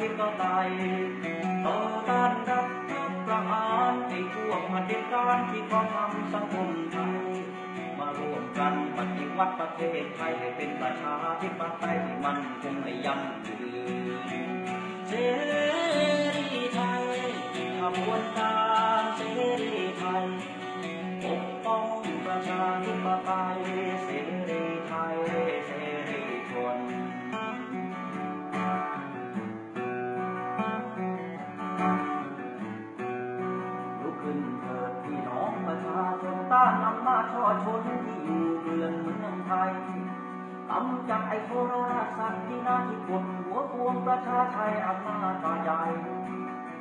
ธิปไตยต่อต้านรัฐประหารไอ้พวกเผด็จการที่ครอบงำสังคมไทยมาร่วมกันปฏิวัติประเทศไทยให้เป็นประชาธิปไตยที่มั่นคงและยั่งยืนเสรีไทยขบวนการเสรีไทยปกป้องประชาธิปไตยเสรีไทยเสรีชนลุกขึ้นเถิดพี่น้องประชาชนต้านอำนาจช่อชนที่อยู่เรือนเมืองไทยกำจัดไอ้โทราสัตว์ที่น่าที่กดหัวพวงประชาไทยอำนาจบาใหญ่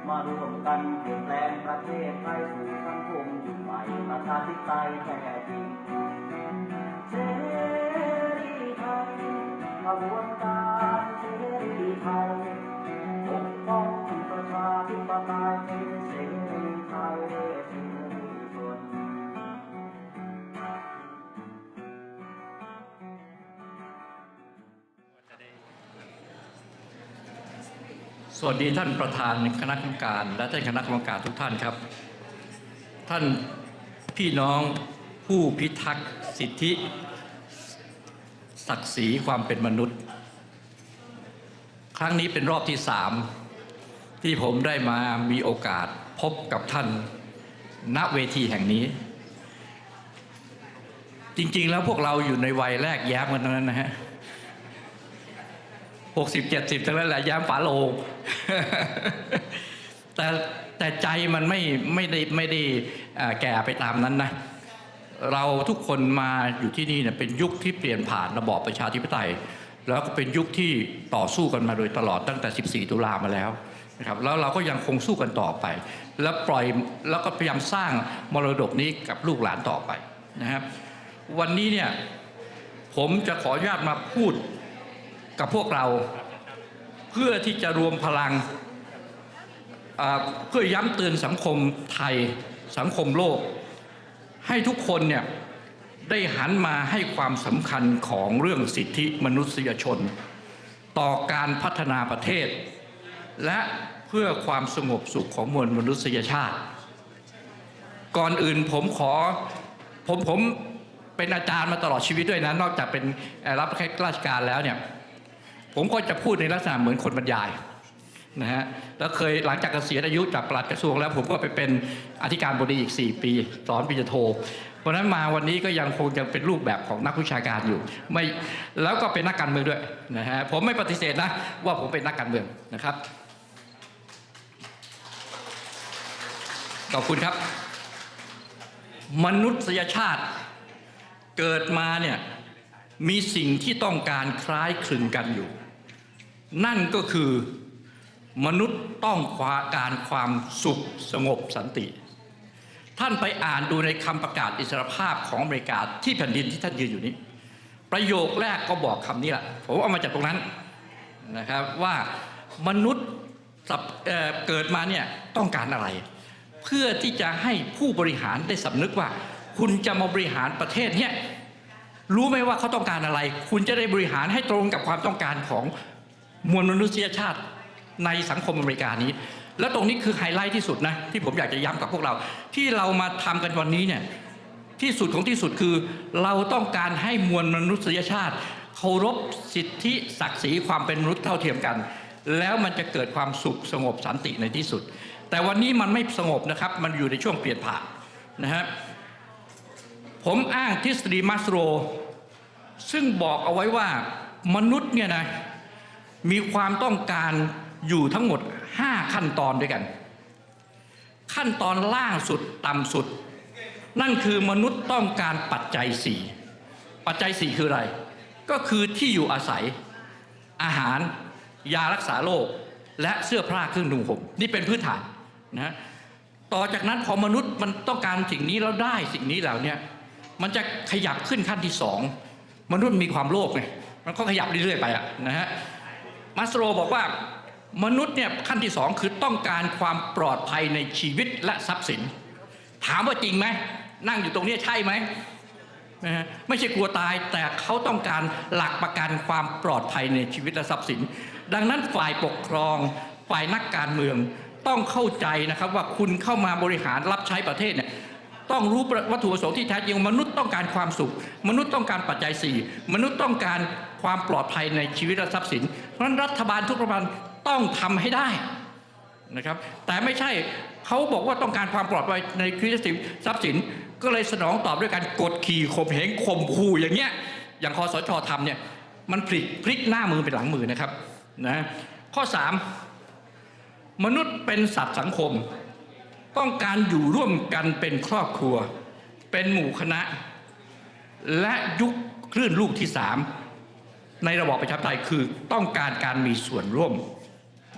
มาร่วมกันเปลี่ยนแปลงประเทศไทยสู่สังคมยุคใหม่ประชาธิปไตยแท้จริงเสรีไทยขบวนการเสรีไทยปกป้องประชาธิปไตยเสรีไทยเสรีชนสวัสดีท่านประธานคณะกรรมการและท่านคณะกรรมการทุกท่านครับ ท่านพี่น้องผู้พิทักษ์สิทธิศักดิ์ศรีความเป็นมนุษย์ครั้งนี้เป็นรอบที่3ที่ผมได้มามีโอกาสพบกับท่านณเวทีแห่งนี้ จริงๆแล้วพวกเราอยู่ในวัยแรกแย้มกันทั้งนั้นนะฮะ60-70 ทั้งนั้นแหละแย้มฝาโลง แต่ใจมันไม่ได้แก่ไปตามนั้นนะเราทุกคนมาอยู่ที่นี่เนี่ยเป็นยุคที่เปลี่ยนผ่านระบอบประชาธิปไตยแล้วก็เป็นยุคที่ต่อสู้กันมาโดยตลอดตั้งแต่14 ตุลามาแล้วนะครับแล้วเราก็ยังคงสู้กันต่อไปแล้วก็พยายามสร้างมรดกนี้กับลูกหลานต่อไปนะครับวันนี้เนี่ยผมจะขออนุญาตมาพูดกับพวกเราเพื่อที่จะรวมพลังเพื่อย้ำเตือนสังคมไทยสังคมโลกให้ทุกคนเนี่ยได้หันมาให้ความสำคัญของเรื่องสิทธิมนุษยชนต่อการพัฒนาประเทศและเพื่อความสงบสุขของมวลมนุษยชาติก่อนอื่นผมเป็นอาจารย์มาตลอดชีวิตด้วยนะนอกจากเป็นรับราชการแล้วเนี่ยผมก็จะพูดในลักษณะเหมือนคนบรรยายนะฮะแล้วเคยหลังจากเกษียณอายุจากปลัดกระทรวงแล้วผมก็ไปเป็นอธิการบดีอีก4 ปีสอนปริญญาโทเพราะฉะนั้นมาวันนี้ก็ยังคงจะเป็นรูปแบบของนักวิชาการอยู่ไม่แล้วก็เป็นนักการเมืองด้วยนะฮะผมไม่ปฏิเสธนะว่าผมเป็นนักการเมืองนะครับขอบคุณครับมนุษยชาติเกิดมาเนี่ยมีสิ่งที่ต้องการคล้ายคลึงกันอยู่นั่นก็คือมนุษย์ต้องการความสุขสงบสันติท่านไปอ่านดูในคำประกาศอิสรภาพของอเมริกาที่แผ่นดินที่ท่านยืนอยู่นี้ประโยคแรกก็บอกคำนี้แหละผมเอามาจากตรงนั้นนะครับว่ามนุษย์เกิดมาเนี่ยต้องการอะไรเพื่อที่จะให้ผู้บริหารได้สำนึกว่าคุณจะมาบริหารประเทศเนี่ยรู้ไหมว่าเขาต้องการอะไรคุณจะได้บริหารให้ตรงกับความต้องการของมวลมนุษยชาติในสังคมอเมริกานี้และตรงนี้คือไฮไลท์ที่สุดนะที่ผมอยากจะย้ำกับพวกเราที่เรามาทำกันวันนี้เนี่ยที่สุดของที่สุดคือเราต้องการให้มวลมนุษยชาติเคารพสิทธิศักดิ์ศรีความเป็นมนุษย์เท่าเทียมกันแล้วมันจะเกิดความสุขสงบสันติในที่สุดแต่วันนี้มันไม่สงบนะครับมันอยู่ในช่วงเปลี่ยนผ่านนะฮะผมอ้างทฤษฎีมัสโลว์ซึ่งบอกเอาไว้ว่ามนุษย์เนี่ยนะมีความต้องการอยู่ทั้งหมด5 ขั้นตอนด้วยกันขั้นตอนล่างสุดต่ำสุดนั่นคือมนุษย์ต้องการปัจจัย4ปัจจัย4คืออะไรก็คือที่อยู่อาศัยอาหารยารักษาโรคและเสื้อผ้าเครื่องนุ่งห่มนี่เป็นพื้นฐานนะต่อจากนั้นพอมนุษย์มันต้องการสิ่งนี้แล้วได้สิ่งนี้แล้วเนี่ยมันจะขยับขึ้นขั้นที่2มนุษย์มีความโลภไงมันก็ขยับเรื่อยๆไปนะฮะมัสโลว์บอกว่ามนุษย์เนี่ยขั้นที่2คือต้องการความปลอดภัยในชีวิตและทรัพย์สินถามว่าจริงไหมนั่งอยู่ตรงนี้ใช่ไหมไม่ใช่กลัวตายแต่เขาต้องการหลักประกันความปลอดภัยในชีวิตและทรัพย์สินดังนั้นฝ่ายปกครอง ฝ่ายนักการเมืองต้องเข้าใจนะครับว่าคุณเข้ามาบริหารรับใช้ประเทศเนี่ยต้องรู้วัตถุประสงค์ที่แท้จริงมนุษย์ต้องการความสุขมนุษย์ต้องการปัจจัย4มนุษย์ต้องการความปลอดภัยในชีวิตและทรัพย์สินเพราะฉะนั้นรัฐบาลทุกรัฐบาลต้องทำให้ได้นะครับแต่ไม่ใช่เขาบอกว่าต้องการความปลอดภัยในชีวิตและทรัพย์สินก็เลยสนองตอบด้วยการกดขี่ข่มเหงข่มขู่อย่างเงี้ยอย่างคสช.ทำเนี่ยมันพลิกหน้ามือเป็นหลังมือนะครับนะข้อ 3มนุษย์เป็นสัตว์สังคมต้องการอยู่ร่วมกันเป็นครอบครัวเป็นหมู่คณะและยุคคลื่นลูกที่3ในระบอบประชาธิปไตยคือต้องการการมีส่วนร่วม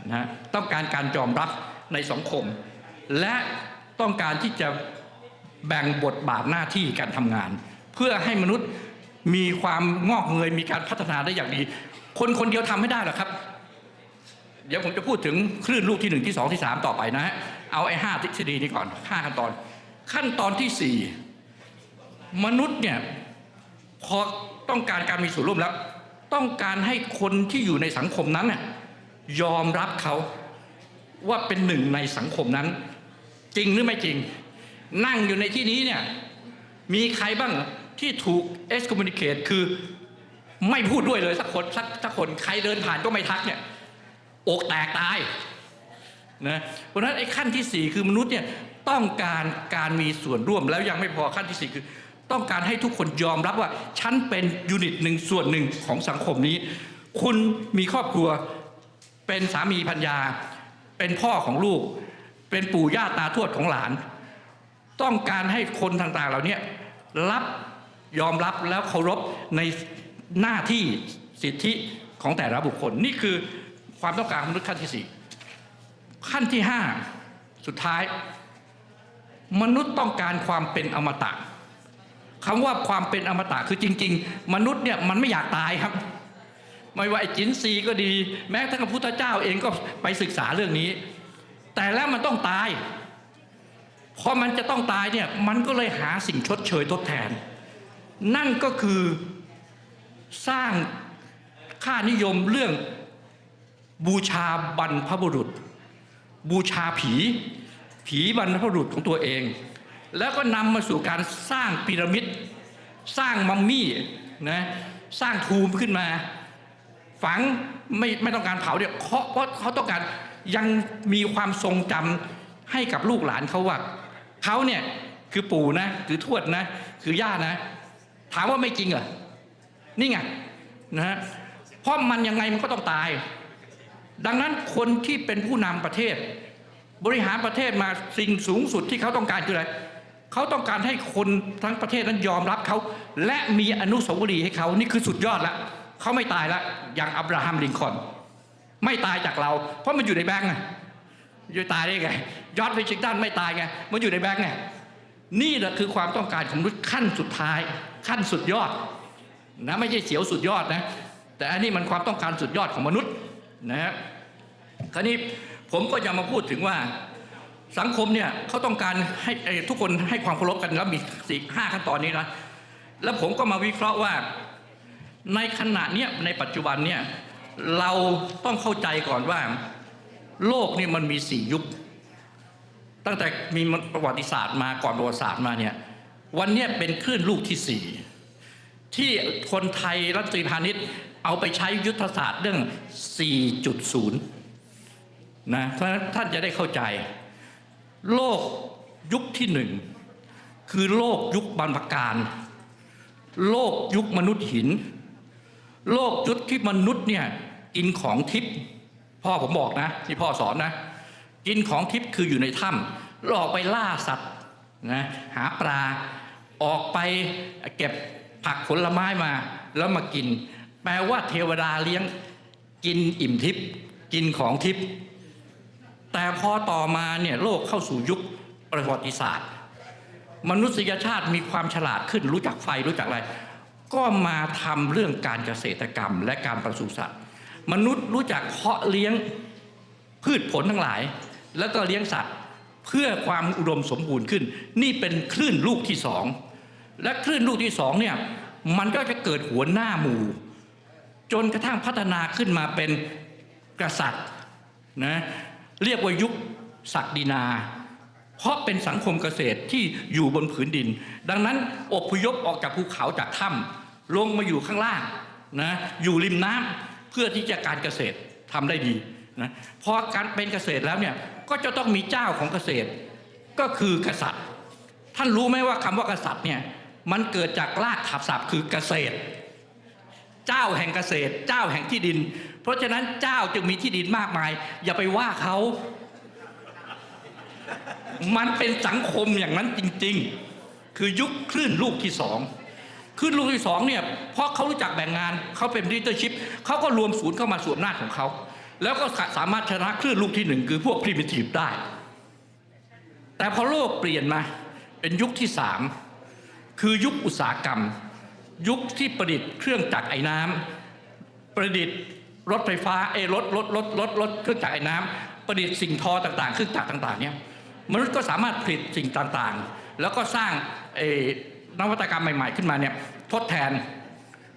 นะต้องการการยอมรับในสังคมและต้องการที่จะแบ่งบทบาทหน้าที่การทำงานเพื่อให้มนุษย์มีความงอกเงยมีการพัฒนาได้อย่างดีคนเดียวทำไม่ได้หรอกครับเดี๋ยวผมจะพูดถึงคลื่นลูกที่1ที่2ที่3ต่อไปนะฮะเอาไอ้5ทฤษฎีนี้ก่อน5ขั้นตอนที่4มนุษย์เนี่ยพอต้องการการมีส่วนร่วมแล้วต้องการให้คนที่อยู่ในสังคมนั้นเนี่ยยอมรับเขาว่าเป็นหนึ่งในสังคมนั้นจริงหรือไม่จริงนั่งอยู่ในที่นี้เนี่ยมีใครบ้างที่ถูก excommunicate คือไม่พูดด้วยเลยสักคนใครเดินผ่านก็ไม่ทักเนี่ยอกแตกตายนะเพราะฉะนั้นไอ้ขั้นที่4คือมนุษย์เนี่ยต้องการมีส่วนร่วมแล้วยังไม่พอขั้นที่4คือต้องการให้ทุกคนยอมรับว่าฉันเป็นยูนิตหนึ่งส่วนหนึ่งของสังคมนี้คุณมีครอบครัวเป็นสามีภรรยาเป็นพ่อของลูกเป็นปู่ย่าตาทวดของหลานต้องการให้คนต่างๆเหล่านี้ยอมรับแล้วเคารพในหน้าที่สิทธิของแต่ละบุคคลนี่คือความต้องการของมนุษย์ขั้นที่4ขั้นที่5สุดท้ายมนุษย์ต้องการความเป็นอมตะคำว่าความเป็นอมตะคือจริงๆมนุษย์เนี่ยมันไม่อยากตายครับไม่ว่าไอ้จินซีก็ดีแม้ทั้งพระพุทธเจ้าเองก็ไปศึกษาเรื่องนี้แต่แล้วมันต้องตายพอมันจะต้องตายเนี่ยมันก็เลยหาสิ่งชดเชยทดแทนนั่นก็คือสร้างค่านิยมเรื่องบูชาบรรพบุรุษบูชาผีบรรพบุรุษของตัวเองแล้วก็นำมาสู่การสร้างพีระมิดสร้างมัมมี่นะสร้างทูมขึ้นมาฝังไม่ต้องการเผาเนี่ยเพราะเขาต้องการยังมีความทรงจำให้กับลูกหลานเขาว่าเขาเนี่ยคือปู่นะคือทวดนะคือย่านะถามว่าไม่จริงเหรอนี่ไงนะฮะเพราะมันยังไงมันก็ต้องตายดังนั้นคนที่เป็นผู้นำประเทศบริหารประเทศมาสิ่งสูงสุดที่เขาต้องการคืออะไรเขาต้องการให้คนทั้งประเทศนั้นยอมรับเขาและมีอนุสาวรีย์ให้เขานี่คือสุดยอดละเขาไม่ตายละอย่างอับราฮัมลิงคอล์นไม่ตายจากเราเพราะมันอยู่ในแบงก์ไงจะตายได้ไงยอร์จวอชิงตันไม่ตายไงมันอยู่ในแบงก์ไงนี่แหละคือความต้องการของมนุษย์ขั้นสุดท้ายขั้นสุดยอดนะไม่ใช่เสียวสุดยอดนะแต่อันนี้มันความต้องการสุดยอดของมนุษย์นะฮะคราวนี้ผมก็จะมาพูดถึงว่าสังคมเนี่ยเขาต้องการให้ทุกคนให้ความเคารพกันแล้วมี5ขั้นตอนนี้นะแล้วผมก็มาวิเคราะห์ว่าในขณะนี้ในปัจจุบันเนี่ยเราต้องเข้าใจก่อนว่าโลกนี่มันมี4ยุคตั้งแต่มีประวัติศาสตร์มาก่อนประวัติศาสตร์มาเนี่ยวันนี้เป็นคลื่นลูกที่4ที่คนไทยรัฐมนตรีพาณิชย์เอาไปใช้ยุทธศาสตร์เรื่อง 4.0 นะเพราะฉะนั้นท่านจะได้เข้าใจโลกยุคที่1คือโลกยุคบรรพกาลโลกยุคมนุษย์หินโลกยุคที่มนุษย์เนี่ยกินของทิพย์พ่อผมบอกนะที่พ่อสอนนะกินของทิพย์คืออยู่ในถ้ำออกไปล่าสัตว์นะหาปลาออกไปเก็บผักผลไม้มาแล้วมากินแปลว่าเทวดาเลี้ยงกินอิ่มทิพย์กินของทิพย์แต่พอต่อมาเนี่ยโลกเข้าสู่ยุคประวัติศาสตร์มนุษยชาติมีความฉลาดขึ้นรู้จักไฟรู้จักอะไรก็มาทำเรื่องการเกษตรกรรมและการปศุสัตว์มนุษย์รู้จักเพาะเลี้ยงพืชผลทั้งหลายแล้วก็เลี้ยงสัตว์เพื่อความอุดมสมบูรณ์ขึ้นนี่เป็นคลื่นลูกที่2และคลื่นลูกที่2เนี่ยมันก็จะเกิดหัวหน้าหมู่จนกระทั่งพัฒนาขึ้นมาเป็นกษัตริย์ นะเรียกว่ายุคศักดินาเพราะเป็นสังคมเกษตรที่อยู่บนผืนดินดังนั้นอพยพออกจากภูเขาจากถ้ำลงมาอยู่ข้างล่างนะอยู่ริมน้ำเพื่อที่จะการเกษตรทำได้ดีนะพอการเป็นเกษตรแล้วเนี่ยก็จะต้องมีเจ้าของเกษตรก็คือกษัตริย์ท่านรู้ไหมว่าคำว่ากษัตริย์เนี่ยมันเกิดจากรากศัพท์คือเกษตรเจ้าแห่งเกษตรเจ้าแห่งที่ดินเพราะฉะนั้นเจ้าจึงมีที่ดินมากมายอย่าไปว่าเขามันเป็นสังคมอย่างนั้นจริงๆคือยุคคลื่นลูกที่สองคลื่นลูกที่สองเนี่ยเพราะเขารู้จักแบ่งงานเขาเป็นลีดเดอร์ชิพเขาก็รวมศูนย์เข้ามาสู่อำนาจของเขาแล้วก็สามารถชนะคลื่นลูกที่หนึ่งคือพวกพรีมิทีฟได้แต่พอโลกเปลี่ยนมาเป็นยุคที่สามคือยุคอุตสาหกรรมยุคที่ประดิษฐ์เครื่องจักรไอ้น้ำประดิษฐ์รถไฟฟ้ารถเครื่องจักรไอ้น้ำประดิษฐ์สิ่งทอต่างๆเครื่องจักรต่างๆเนี่ยมนุษย์ก็สามารถผลิตสิ่งต่างๆแล้วก็สร้างนวัตกรรมใหม่ๆขึ้นมาเนี่ยทดแทน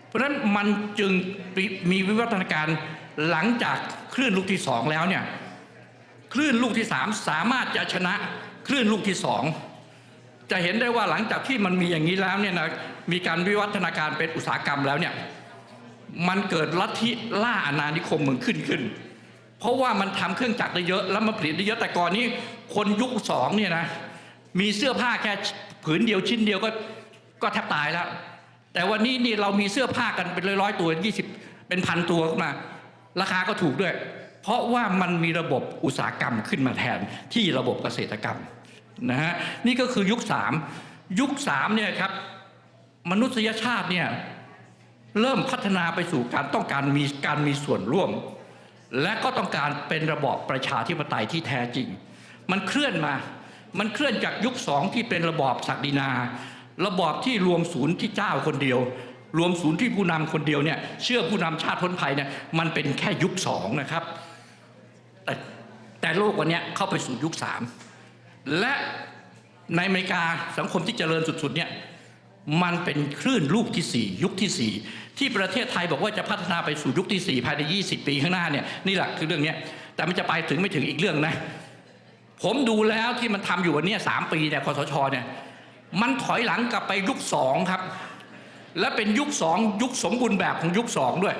เพราะฉะนั้นมันจึงมีวิวัฒนาการหลังจากคลื่นลูกที่สองแล้วเนี่ยคลื่นลูกที่สามสามารถจะชนะคลื่นลูกที่สองจะเห็นได้ว่าหลังจากที่มันมีอย่างนี้แล้วเนี่ยนะมีการวิวัฒนาการเป็นอุตสาหกรรมแล้วเนี่ยมันเกิดลัทธิล่าอาณานิคมเมืองขึ้นเพราะว่ามันทำเครื่องจักรได้เยอะแล้วมันผลิตได้เยอะแต่ก่อนนี้คนยุคสองเนี่ยนะมีเสื้อผ้าแค่ผืนเดียวชิ้นเดียวก็แทบตายแล้วแต่วันนี้นี่เรามีเสื้อผ้ากันเป็นร้อยๆตัว20เป็นพันตัวขึ้นมาราคาก็ถูกด้วยเพราะว่ามันมีระบบอุตสาหกรรมขึ้นมาแทนที่ระบบเกษตรกรรมนะฮะนี่ก็คือยุค3ยุค3เนี่ยครับมนุษยชาติเนี่ยเริ่มพัฒนาไปสู่การต้องการมีส่วนร่วมและก็ต้องการเป็นระบอบประชาธิปไตยที่แท้จริงมันเคลื่อนจากยุค2ที่เป็นระบอบศักดินาระบอบที่รวมศูนย์ที่เจ้าคนเดียวรวมศูนย์ที่ผู้นำคนเดียวเนี่ยเชื่อผู้นำชาติพ้นภัยเนี่ยมันเป็นแค่ยุค2นะครับแต่โลกวันนี้เข้าไปสู่ยุค3และในอเมริกาสังคมที่เจริญสุดๆเนี่ยมันเป็นคลื่นลูกที่4ยุคที่4ที่ประเทศไทยบอกว่าจะพัฒนาไปสู่ยุคที่4ภายใน20ปีข้างหน้าเนี่ยนี่แหละคือเรื่องนี้แต่มันจะไปถึงไม่ถึงอีกเรื่องนะผมดูแล้วที่มันทำอยู่วันนี้3ปีเนี่ยคสชเนี่ยมันถอยหลังกลับไปยุค2ครับและเป็นยุค2ยุคสมบูรณ์แบบของยุค2ด้วย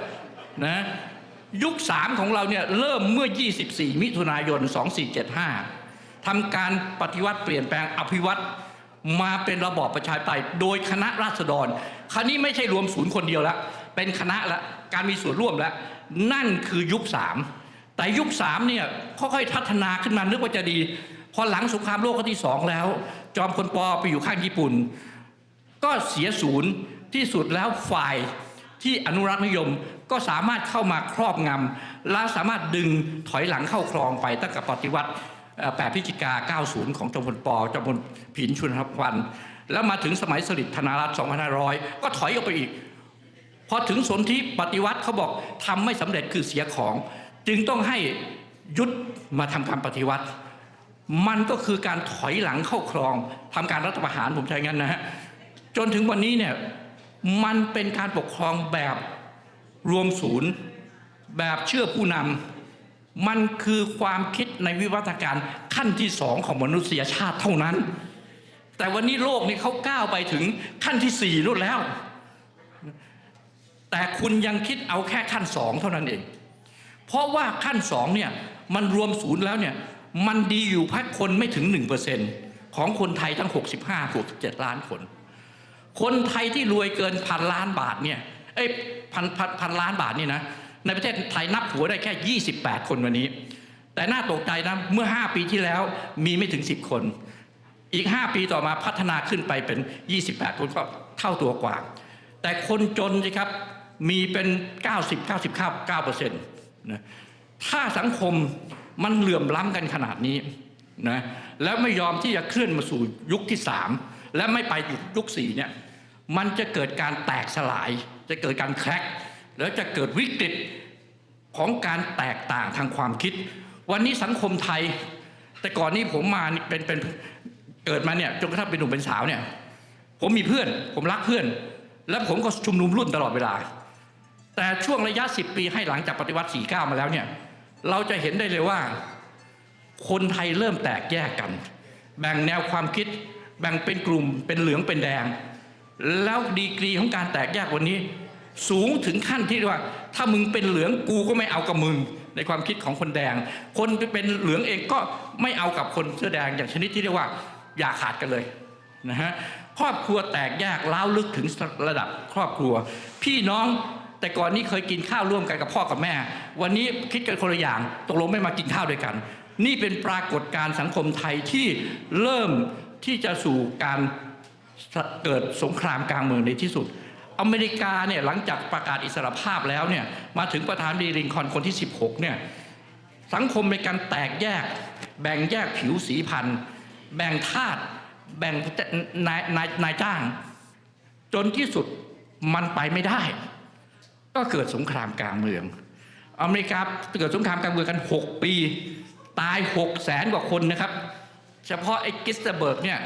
นะยุค3ของเราเนี่ยเริ่มเมื่อ24มิถุนายน2475ทำการปฏิวัติเปลี่ยนแปลงอภิวัตมาเป็นระบอบประชาธิปไตยโดยคณะราษฎรคราวนี้ไม่ใช่รวมศูนย์คนเดียวละเป็นคณะละการมีส่วนร่วมแล้วนั่นคือยุค3แต่ยุค3เนี่ยค่อยๆพัฒนาขึ้นมานึกว่าจะดีพอหลังสงครามโลกครั้งที่2แล้วจอมพลป.ไปอยู่ข้างญี่ปุ่นก็เสียศูนย์ที่สุดแล้วฝ่ายที่อนุรักษ์นิยมก็สามารถเข้ามาครอบงำและสามารถดึงถอยหลังเข้าครองไปตั้งแต่ปฏิวัติ8 พฤศจิกายน 90 ของจอมพลป.จอมพลผินชุนทวันแล้วมาถึงสมัยสฤษดิ์ธนารัตน์ 2500 ก็ถอยออกไปอีกพอถึงสนธิปฏิวัติเขาบอกทำไม่สำเร็จคือเสียของจึงต้องให้ยุทธมาทำการปฏิวัติมันก็คือการถอยหลังเข้าครองทำการรัฐประหารผมใช้งั้นนะฮะจนถึงวันนี้เนี่ยมันเป็นการปกครองแบบรวมศูนย์แบบเชื่อผู้นำมันคือความคิดในวิวัฒนาการขั้นที่2ของมนุษยชาติเท่านั้นแต่วันนี้โลกนี้เขาก้าวไปถึงขั้นที่4นู่นแล้วแต่คุณยังคิดเอาแค่ขั้น2เท่านั้นเองเพราะว่าขั้น2เนี่ยมันรวมศูนย์แล้วเนี่ยมันดีอยู่พักคนไม่ถึง 1% ของคนไทยทั้ง65-67 ล้านคนคนไทยที่รวยเกิน1,000 ล้านบาทเนี่ยพันล้านบาทนี่นะในประเทศไทยนับหัวได้แค่28 คนวันนี้แต่น่าตกใจนะเมื่อ5 ปีที่แล้วมีไม่ถึง10 คนอีก5 ปีต่อมาพัฒนาขึ้นไปเป็น28 คนก็เท่าตัวกว่าแต่คนจนสิครับมีเป็น99% นะถ้าสังคมมันเหลื่อมล้ำกันขนาดนี้นะแล้วไม่ยอมที่จะเคลื่อนมาสู่ยุคที่3และไม่ไปยุค4เนี่ยมันจะเกิดการแตกสลายจะเกิดการแคร็กแล้วจะเกิดวิกฤตของการแตกต่างทางความคิดวันนี้สังคมไทยแต่ก่อนนี้ผมมาเป็นเกิดมาเนี่ยจนกระทั่งเป็นหนุ่มเป็นสาวเนี่ยผมมีเพื่อนผมรักเพื่อนแล้วผมก็ชุมนุมรุ่นตลอดเวลาแต่ช่วงระยะ10 ปีให้หลังจากปฏิวัติ49มาแล้วเนี่ย เราจะเห็นได้เลยว่าคนไทยเริ่มแตกแยกกันแบ่งแนวความคิดแบ่งเป็นกลุ่มเป็นเหลืองเป็นแดงแล้วดีกรีของการแตกแยกวันนี้สูงถึงขั้นที่ว่าถ้ามึงเป็นเหลืองกูก็ไม่เอากับมึงในความคิดของคนแดงคนเป็นเหลืองเองก็ไม่เอากับคนเสื้อแดงอย่างชนิดที่เรียกว่าอย่าขาดกันเลยนะฮะครอบครัวแตกแยกล้าวลึกถึงระดับครอบครัวพี่น้องแต่ก่อนนี้เคยกินข้าวร่วมกันกับพ่อกับแม่วันนี้คิดกันคนละอย่างตกลงไม่มากินข้าวด้วยกันนี่เป็นปรากฏการณ์สังคมไทยที่เริ่มที่จะสู่การเกิดสงครามกลางเมืองในที่สุดอเมริกาเนี่ยหลังจากประกาศอิสรภาพแล้วเนี่ยมาถึงประธานาธิบดีลินคอล์นคนที่16เนี่ยสังคมเป็นการแตกแยกแบ่งแยกผิวสีพันธุ์แบ่งทาสแบ่งนายจ้างจนที่สุดมันไปไม่ได้ก็เกิดสงครามกลางเมืองอเมริกาเกิดสงครามกลางเมืองกัน6 ปีตาย600,000 กว่าคนนะครับเฉพาะไอ้กิสเตอร์เบิร์กเนี่ย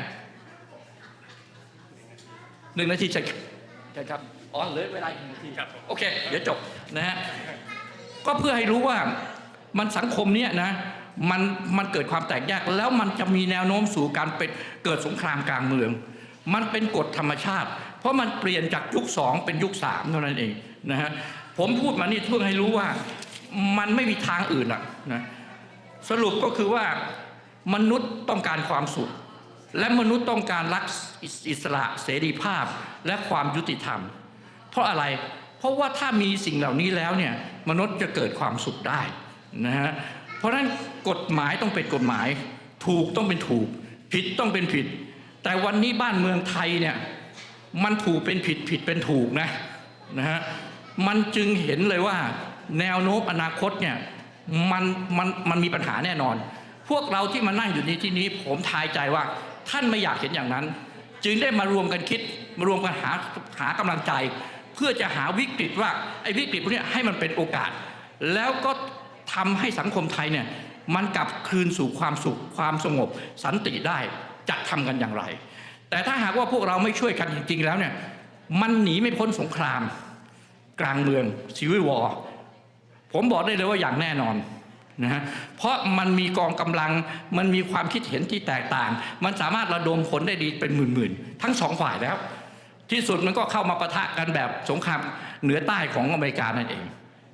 1 นาทีใช่ครับอ๋อเหลือเวลา1 นาทีโอเคเดี๋ยวจบนะฮะก็เพื่อให้รู้ว่ามันสังคมเนี้ยนะมันเกิดความแตกแยกแล้วมันจะมีแนวโน้มสู่การเกิดสงครามกลางเมืองมันเป็นกฎธรรมชาติเพราะมันเปลี่ยนจากยุค2เป็นยุค3เท่านั้นเองนะฮะผมพูดมานี่เพื่อให้รู้ว่ามันไม่มีทางอื่นอ่ะนะสรุปก็คือว่ามนุษย์ต้องการความสุขและมนุษย์ต้องการรักอิสระเสรีภาพและความยุติธรรมเพราะอะไรเพราะว่าถ้ามีสิ่งเหล่านี้แล้วเนี่ยมนุษย์จะเกิดความสุขได้นะฮะเพราะฉะนั้นกฎหมายต้องเป็นกฎหมายถูกต้องเป็นถูกผิดต้องเป็นผิดแต่วันนี้บ้านเมืองไทยเนี่ยมันถูกเป็นผิดผิดเป็นถูกนะฮะมันจึงเห็นเลยว่าแนวโน้มอนาคตเนี่ยมันมีปัญหาแน่นอนพวกเราที่มานั่งอยู่ในที่นี้ผมทายใจว่าท่านไม่อยากเห็นอย่างนั้นจึงได้มารวมกันคิดมารวมกันหากำลังใจเพื่อจะหาวิกฤตว่าไอ้วิกฤตพวกนี้ให้มันเป็นโอกาสแล้วก็ทำให้สังคมไทยเนี่ยมันกลับคืนสู่ความสุขความสงบสันติได้จะทำกันอย่างไรแต่ถ้าหากว่าพวกเราไม่ช่วยกันจริงๆแล้วเนี่ยมันหนีไม่พ้นสงครามกลางเมืองซีวิลวอร์ผมบอกได้เลยว่าอย่างแน่นอนนะฮะเพราะมันมีกองกำลังมันมีความคิดเห็นที่แตกต่างมันสามารถระดมผลได้ดีเป็นหมื่นๆทั้ง2 ฝ่ายแล้วที่สุดมันก็เข้ามาปะทะกันแบบสงครามเหนือใต้ของอเมริกานั่นเอง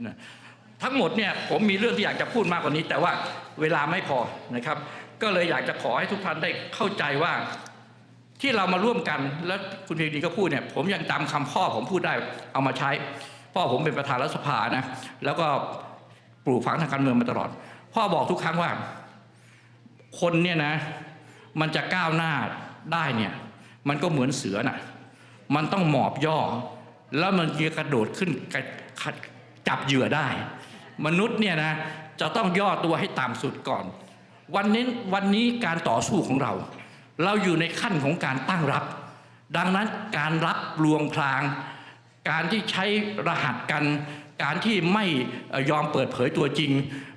นะทั้งหมดเนี่ยผมมีเรื่องที่อยากจะพูดมากกว่านี้แต่ว่าเวลาไม่พอนะครับก็เลยอยากจะขอให้ทุกท่านได้เข้าใจว่าที่เรามาร่วมกันแล้วคุณเพียงดีก็พูดเนี่ยผมยังจำคำพ่อผมพูดได้เอามาใช้พ่อผมเป็นประธานรัฐสภานะแล้วก็ปลูกฝังทางการเมืองมาตลอดพ่อบอกทุกครั้งว่าคนเนี่ยนะมันจะก้าวหน้าได้เนี่ยมันก็เหมือนเสือน่ะมันต้องหมอบย่อแล้วมันจะกระโดดขึ้นจับเหยื่อได้มนุษย์เนี่ยนะจะต้องย่อตัวให้ต่ำสุดก่อนวันนี้การต่อสู้ของเราอยู่ในขั้นของการตั้งรับดังนั้นการรับลวงพรางการที่ใช้รหัสกันการที่ไม่ยอมเปิดเผยตัวจริง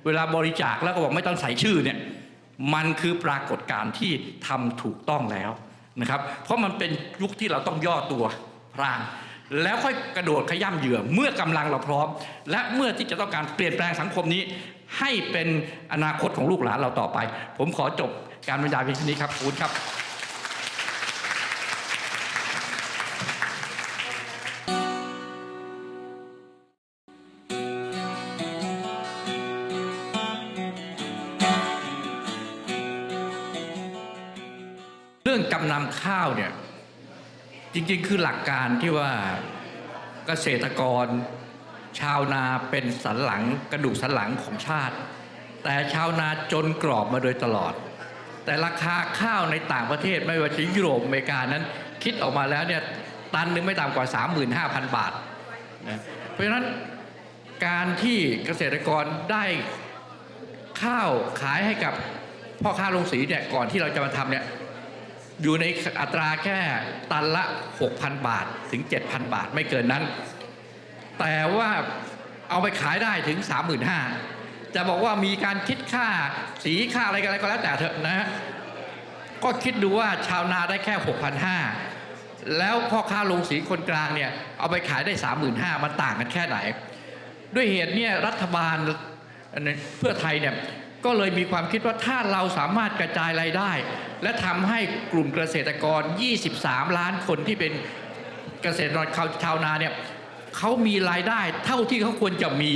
เวลาบริจาคแล้วก็บอกไม่ต้องใส่ชื่อเนี่ยมันคือปรากฏการณ์ที่ทำถูกต้องแล้วนะครับเพราะมันเป็นยุคที่เราต้องย่อตัวพรางแล้วค่อยกระโดดขย้ำเหยื่อเมื่อกำลังเราพร้อมและเมื่อที่จะต้องการเปลี่ยนแปลงสังคมนี้ให้เป็นอนาคตของลูกหลานเราต่อไปผมขอจบการบรรยายเพียงเท่านี้ครับขอบคุณครับเรื่องจำนำข้าวเนี่ยจริงๆคือหลักการที่ว่าเกษตรกรชาวนาเป็นสันหลังกระดูกสันหลังของชาติแต่ชาวนาจนกรอบมาโดยตลอดแต่ราคาข้าวในต่างประเทศไม่ว่าจะยุโรปอเมริกานั้นคิดออกมาแล้วเนี่ยตันนึงไม่ต่ำกว่า 35,000 บาทนะเพราะฉะนั้นการที่เกษตรกรได้ข้าวขายให้กับพ่อค้าโรงสีเนี่ยก่อนที่เราจะมาทำเนี่ยอยู่ในอัตราแค่ตันละ 6,000 บาทถึง 7,000 บาทไม่เกินนั้นแต่ว่าเอาไปขายได้ถึง 35,000 จะบอกว่ามีการคิดค่าสีค่าอะไรก็แล้วแต่เถอะนะฮะก็คิดดูว่าชาวนาได้แค่ 6,500 แล้วพ่อค้าโรงสีคนกลางเนี่ยเอาไปขายได้ 35,000 มันต่างกันแค่ไหนด้วยเหตุเนี่ยรัฐบาล เพื่อไทยเนี่ยก็เลยมีความคิดว่าถ้าเราสามารถกระจายรายได้และทำให้กลุ่มเกษตรกร23 ล้านคนที่เป็นเกษตรกรชาวนาเนี่ยเขามีรายได้เท่าที่เขาควรจะมี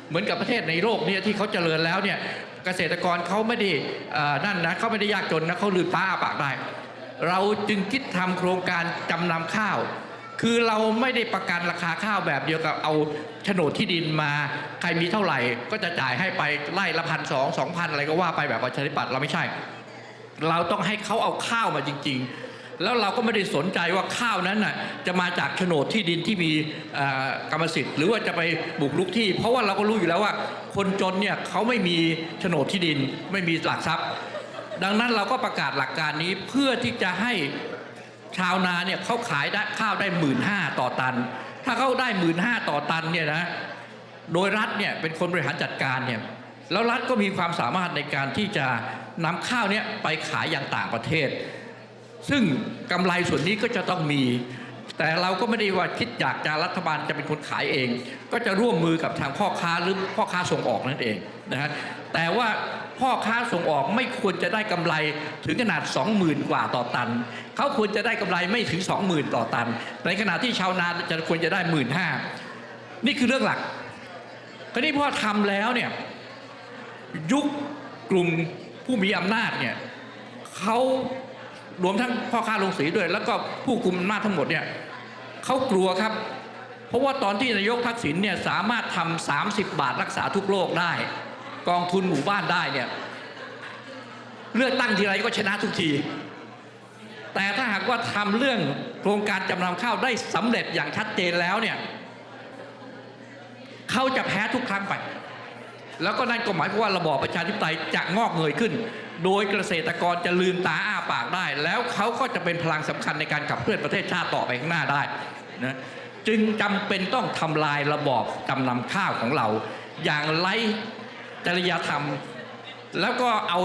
เหมือนกับประเทศในโลกนี้ที่เขาเจริญแล้วเนี่ยเกษตรกรเขาไม่ได้นั่นนะเขาไม่ได้ยากจนนะเขาลืมตาอ้าปากได้เราจึงคิดทำโครงการจำนำข้าวคือเราไม่ได้ประกันราคาข้าวแบบเดียวกับเอาโฉนดที่ดินมาใครมีเท่าไหร่ก็จะจ่ายให้ไปไล่ละ1,200-2,000อะไรก็ว่าไปแบบประชาธิปัตย์เราไม่ใช่เราต้องให้เขาเอาข้าวมาจริงๆแล้วเราก็ไม่ได้สนใจว่าข้าวนั้นน่ะจะมาจากโฉนดที่ดินที่มีกรรมสิทธิ์หรือว่าจะไปบุกรุกที่เพราะว่าเราก็รู้อยู่แล้วว่าคนจนเนี่ยเขาไม่มีโฉนดที่ดินไม่มีหลักทรัพย์ดังนั้นเราก็ประกาศหลักการนี้เพื่อที่จะให้ชาวนาเนี่ยเขาขายได้ข้าวได้15,000ต่อตันถ้าเขาได้15,000ต่อตันเนี่ยนะโดยรัฐเนี่ยเป็นคนบริหารจัดการเนี่ยแล้วรัฐก็มีความสามารถในการที่จะนำข้าวเนี่ยไปขายอย่างต่างประเทศซึ่งกำไรส่วนนี้ก็จะต้องมีแต่เราก็ไม่ได้ว่าคิดอยากจะรัฐบาลจะเป็นคนขายเองก็จะร่วมมือกับทางพ่อค้าหรือพ่อค้าส่งออกนั่นเองนะฮะแต่ว่าพ่อค้าส่งออกไม่ควรจะได้กำไรถึงขนาด 20,000 กว่าต่อตันเขาควรจะได้กำไรไม่ถึง 20,000 ต่อตันในขณะที่ชาวนาจะควรจะได้ 15,000 นี่คือเรื่องหลักคราวนี้พอทำแล้วเนี่ยยุคกลุ่มผู้มีอำนาจเนี่ยเขารวมทั้งพ่อค้าโรงสีด้วยแล้วก็ผู้กุมอำนาจทั้งหมดเนี่ยเขากลัวครับเพราะว่าตอนที่นายกทักษิณเนี่ยสามารถทำ30 บาทรักษาทุกโรคได้กองทุนหมู่บ้านได้เนี่ยเลือกตั้งทีไรก็ชนะทุกทีแต่ถ้าหากว่าทำเรื่องโครงการจำนำข้าวได้สำเร็จอย่างชัดเจนแล้วเนี่ยเขาจะแพ้ทุกครั้งไปแล้วก็นั่นก็หมายความว่าระบอบประชาธิปไตยจะงอกเงยขึ้นโดยเกษตรกรจะลืมตาอ้าปากได้แล้วเขาก็จะเป็นพลังสำคัญในการขับเคลื่อนประเทศชาติต่อไปข้างหน้าได้นะจึงจำเป็นต้องทำลายระบอบจำนำข้าวของเราอย่างไร้จริยธรรมแล้วก็เอา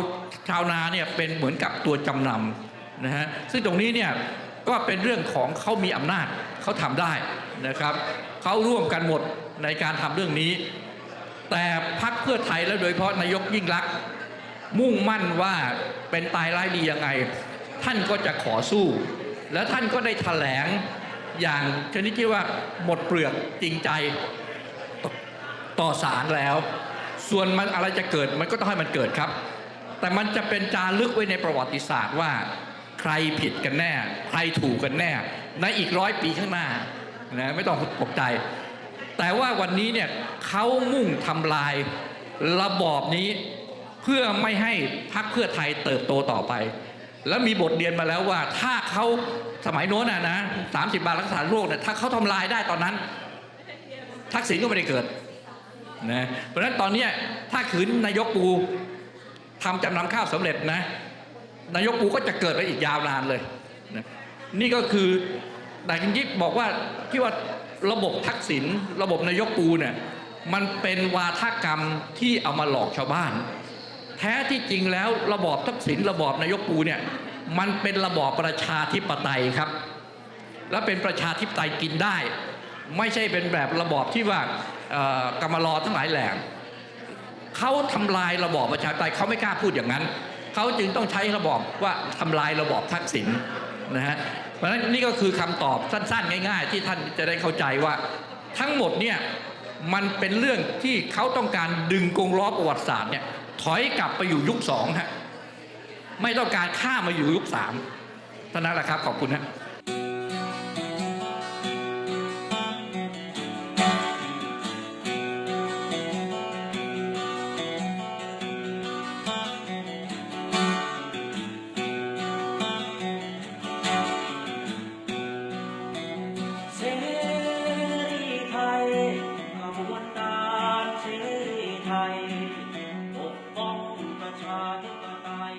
ชาวนาเนี่ยเป็นเหมือนกับตัวจำนำนะฮะซึ่งตรงนี้เนี่ยก็เป็นเรื่องของเขามีอำนาจเขาทำได้นะครับเขาร่วมกันหมดในการทำเรื่องนี้แต่พรรคเพื่อไทยและโดยเฉพาะนายกยิ่งลักษณ์มุ่งมั่นว่าเป็นตายร้ายดียังไงท่านก็จะขอสู้แล้วท่านก็ได้แถลงอย่างชนิดที่ว่าหมดเปลือกจริงใจต่อศาลแล้วส่วนมันอะไรจะเกิดมันก็ต้องให้มันเกิดครับแต่มันจะเป็นจารึกไว้ในประวัติศาสตร์ว่าใครผิดกันแน่ใครถูกกันแน่ในอีก100 ปีข้างหน้านะไม่ต้องตกใจแต่ว่าวันนี้เนี่ยเขามุ่งทำลายระบอบนี้เพื่อไม่ให้พรรคเพื่อไทยเติบโตต่อไปแล้วมีบทเรียนมาแล้วว่าถ้าเขาสมัยโน้นนะ30 บาทรักษาโรคเนี่ยถ้าเขาทำลายได้ตอนนั้นทักษิณก็ไม่ได้เกิดนะเพราะฉะนั้นตอนนี้ถ้าขืนนายกปูทำจำนำข้าวสำเร็จนะนายกปูก็จะเกิดไปอีกยาวนานเลยนะนี่ก็คือแต่จริงๆบอกว่าที่ว่าระบบทักษิณระบบนายกปูเนี่ยมันเป็นวาทกรรมที่เอามาหลอกชาวบ้านแท้ที่จริงแล้วระบอบทักษิณระบอบนายกปูเนี่ยมันเป็นระบอบประชาธิปไตยครับและเป็นประชาธิปไตยกินได้ไม่ใช่เป็นแบบระบอบที่ว่ากำมารอทั้งหลายแหล่เขาทำลายระบอบประชาธิปไตยเขาไม่กล้าพูดอย่างนั้นเขาจึงต้องใช้ระบอบว่าทำลายระบอบทักษิณนะฮะเพราะฉะนั้นนี่ก็คือคำตอบสั้นๆง่ายๆที่ท่านจะได้เข้าใจว่าทั้งหมดเนี่ยมันเป็นเรื่องที่เขาต้องการดึงกงล้อประวัติศาสตร์เนี่ยถอยกลับไปอยู่ยุค2ฮะไม่ต้องการข้ามมาอยู่ยุค3เท่านั้นแหละครับขอบคุณฮะปกป้องประชาธิปไตย